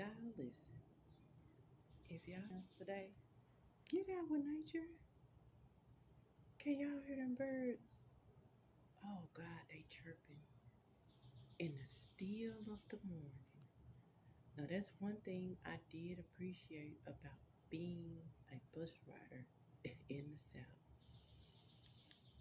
Y'all listen. If y'all today, get out with nature. Can y'all hear them birds? Oh God, they chirping in the still of the morning. Now that's one thing I did appreciate about being a bus rider in the South.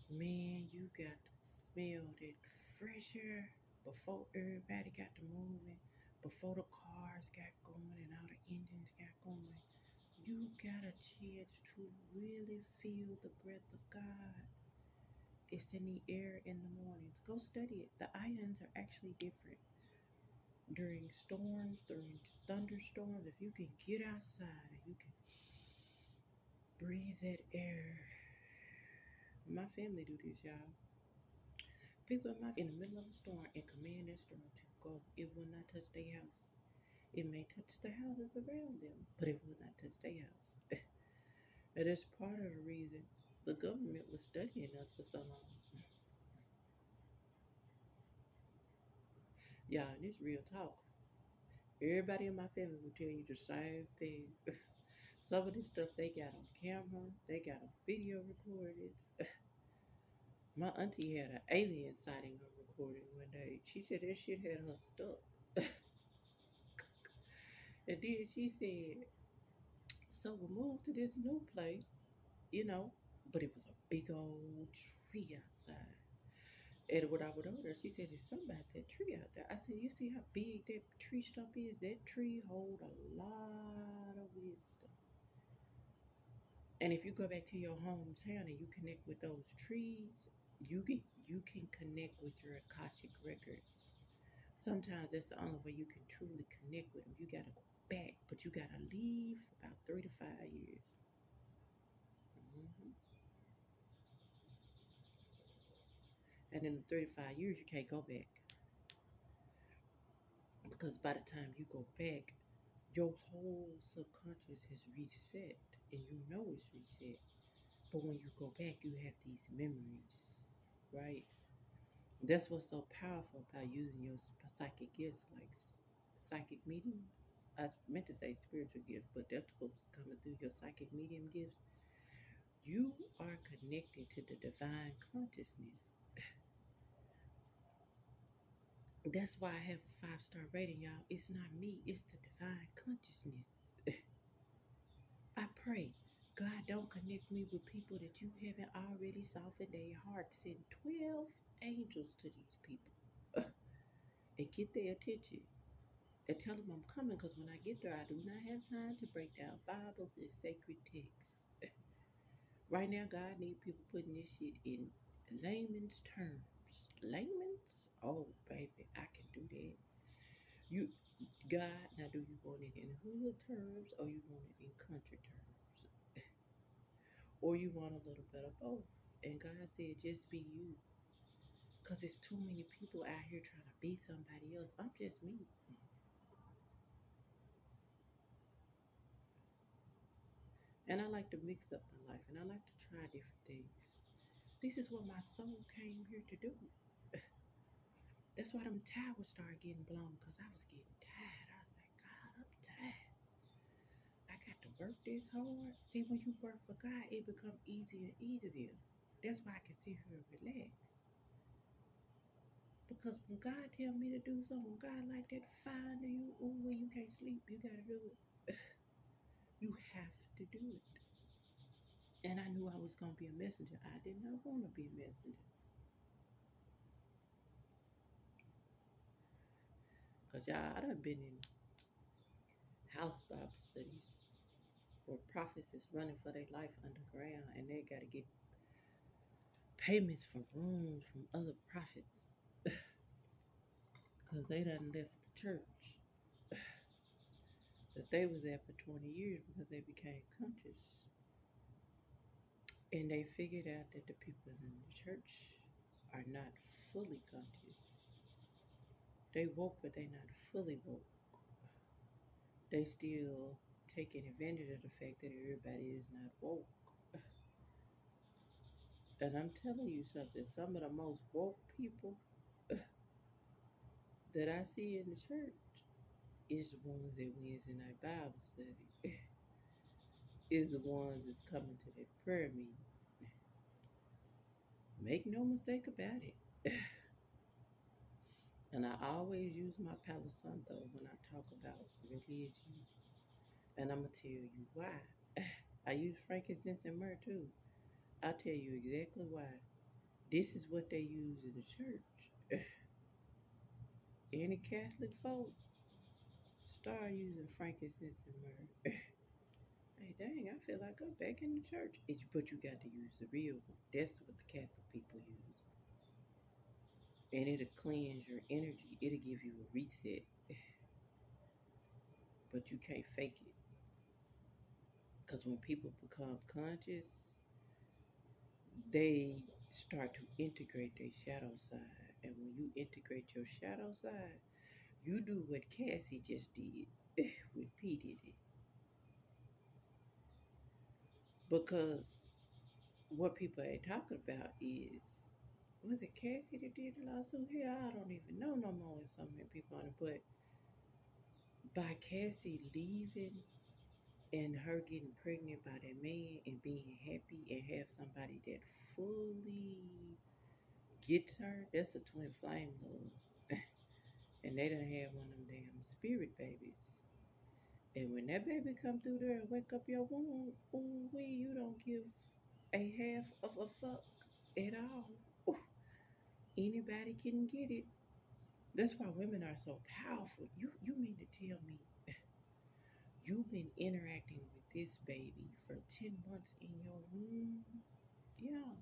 Man, you got to smell that fresh air before everybody got to moving, before the cars got going and all the engines got going. You got a chance to really feel the breath of God. It's in the air in the mornings. Go study it. The ions are actually different. During storms, during thunderstorms, if you can get outside and you can breathe that air. My family do this, y'all. People in the middle of a storm and command that storm to go. It will not touch their house. It may touch the houses around them, but it will not touch their house. And that's part of the reason the government was studying us for so long. Yeah, and it's real talk. Everybody in my family will tell you the same thing. Some of this stuff they got on camera, they got on video recorded. My auntie had an alien sighting on recording one day. She said that shit had her stuck. And then she said, so we moved to this new place, you know, but it was a big old tree outside. And when I went over there, she said, there's something about that tree out there. I said, you see how big that tree stump is? That tree hold a lot of wisdom. And if you go back to your hometown and you connect with those trees, you can connect with your Akashic records. Sometimes that's the only way you can truly connect with them. You gotta go back, but you gotta leave about 3 to 5 years. hmm And in the 3 to 5 years, you can't go back because by the time you go back, your whole subconscious has reset, and you know it's reset. But when you go back, you have these memories, right? That's what's so powerful about using your psychic gifts, like psychic medium. I meant to say spiritual gifts, but that's what's coming through your psychic medium gifts. You are connected to the divine consciousness. That's why I have a 5-star rating, y'all. It's not me, it's the divine consciousness. I pray, God, don't connect me with people that you haven't already softened their hearts. Send 12 angels to these people and get their attention. And tell them I'm coming because when I get there, I do not have time to break down Bibles and sacred texts. Right now, God need people putting this shit in layman's terms. Layman's? Oh, baby, I can do that. You, God, now do you want it in hood terms or you want it in country terms? Or you want a little bit of both? And God said, just be you. Because there's too many people out here trying to be somebody else. I'm just me. And I like to mix up my life and I like to try different things. This is what my soul came here to do. That's why them towers started getting blown because I was getting tired. I was like, God, I'm tired. I got to work this hard. See, when you work for God, it becomes easier and easier. That's why I can sit here and relax. Because when God tell me to do something, God like that fine to you, ooh, when you can't sleep, you gotta do it. You have to do it. And I knew I was gonna be a messenger. I did not want to be a messenger. Cause y'all, I done been in house Bible studies where prophets is running for their life underground and they gotta get payments for rooms from other prophets because they done left the church that they was at for 20 years because they became conscious. And they figured out that the people in the church are not fully conscious. They woke, but they not fully woke. They still taking advantage of the fact that everybody is not woke. And I'm telling you something, some of the most woke people that I see in the church is the ones that Wednesday night Bible study. Is the ones that's coming to that prayer meeting. Make no mistake about it. And I always use my Palo Santo when I talk about religion. And I'm going to tell you why. I use frankincense and myrrh too. I'll tell you exactly why. This is what they use in the church. Any Catholic folk start using frankincense and myrrh. Hey, dang, I feel like I'm back in the church. But you got to use the real one. That's what the Catholic people use. And it'll cleanse your energy. It'll give you a reset. But you can't fake it. Because when people become conscious, they start to integrate their shadow side. And when you integrate your shadow side, you do what Cassie just did with P. Diddy. Because what people are talking about is, was it Cassie that did the lawsuit? Hell, I don't even know no more with so many people on it. But by Cassie leaving and her getting pregnant by that man and being happy and have somebody that fully gets her, that's a twin flame love. And they done have one of them damn spirit babies. And when that baby come through there and wake up your womb, ooh wee, you don't give a half of a fuck at all. Ooh, anybody can get it. That's why women are so powerful. You mean to tell me you've been interacting with this baby for 10 months in your womb? Yeah.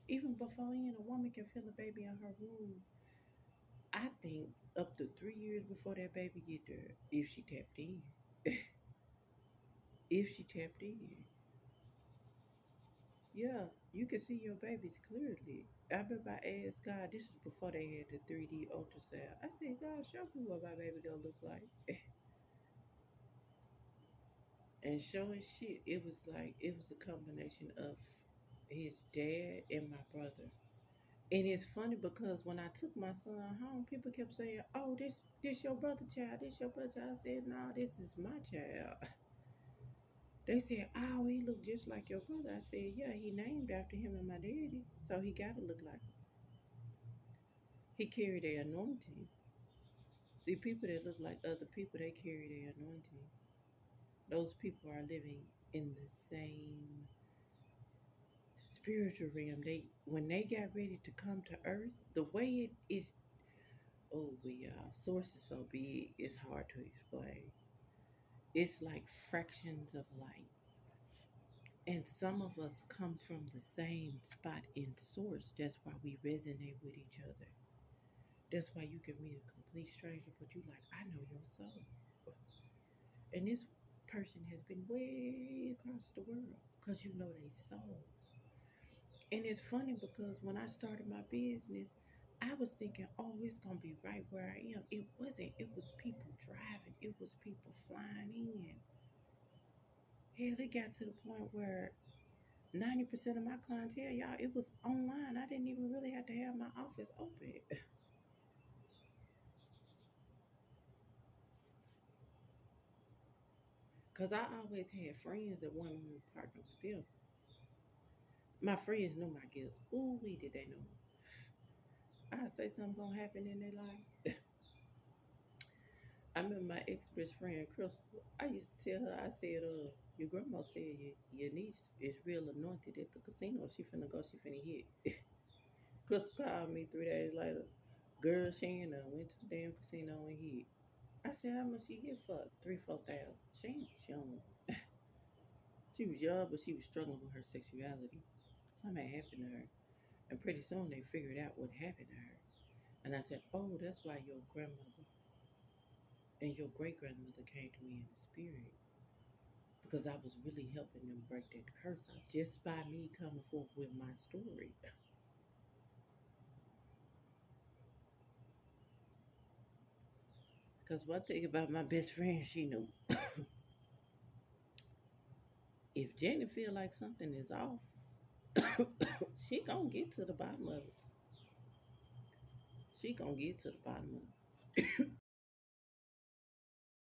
Even before then, a woman can feel a baby in her womb. I think up to 3 years before that baby get there, if she tapped in. If she tapped in. Yeah, you can see your babies clearly. I remember I asked God, this is before they had the 3D ultrasound. I said, God, show me what my baby gonna look like. And showing shit, it was like, it was a combination of his dad and my brother. And it's funny because when I took my son home, people kept saying, oh, this your brother child, this your brother child. I said, no, this is my child. They said, oh, he look just like your brother. I said, yeah, he named after him and my daddy, so he gotta look like him. He carried their anointing. See, people that look like other people, they carry their anointing. Those people are living in the same spiritual realm. They when they got ready to come to earth, the way it is, oh we source is so big, it's hard to explain. It's like fractions of light. And some of us come from the same spot in source. That's why we resonate with each other. That's why you can meet a complete stranger, but you like, I know your soul. And this person has been way across the world because you know they soul. And it's funny because when I started my business, I was thinking, oh, it's going to be right where I am. It wasn't. It was people driving, it was people flying in. Hell, it got to the point where 90% of my clientele, y'all, it was online. I didn't even really have to have my office open. Because I always had friends that wanted me to partner with them. My friends knew my gifts. Ooh, we did they know. I say something's gonna happen in their life. I remember my ex best friend Crystal. I used to tell her, I said, your grandma said your niece is real anointed at the casino. She finna go, she finna hit. Crystal called me 3 days later. Girl, Shannon went to the damn casino and hit. I said, how much she hit for? 3, 4 thousand. She don't. She was young, but she was struggling with her sexuality. Something had happened to her. And pretty soon they figured out what happened to her. And I said, oh, that's why your grandmother and your great grandmother came to me in the spirit. Because I was really helping them break that curse off just by me coming forth with my story. Because one thing about my best friend, she knew if Jenny feel like something is off, she gonna get to the bottom of it. She gonna get to the bottom of it.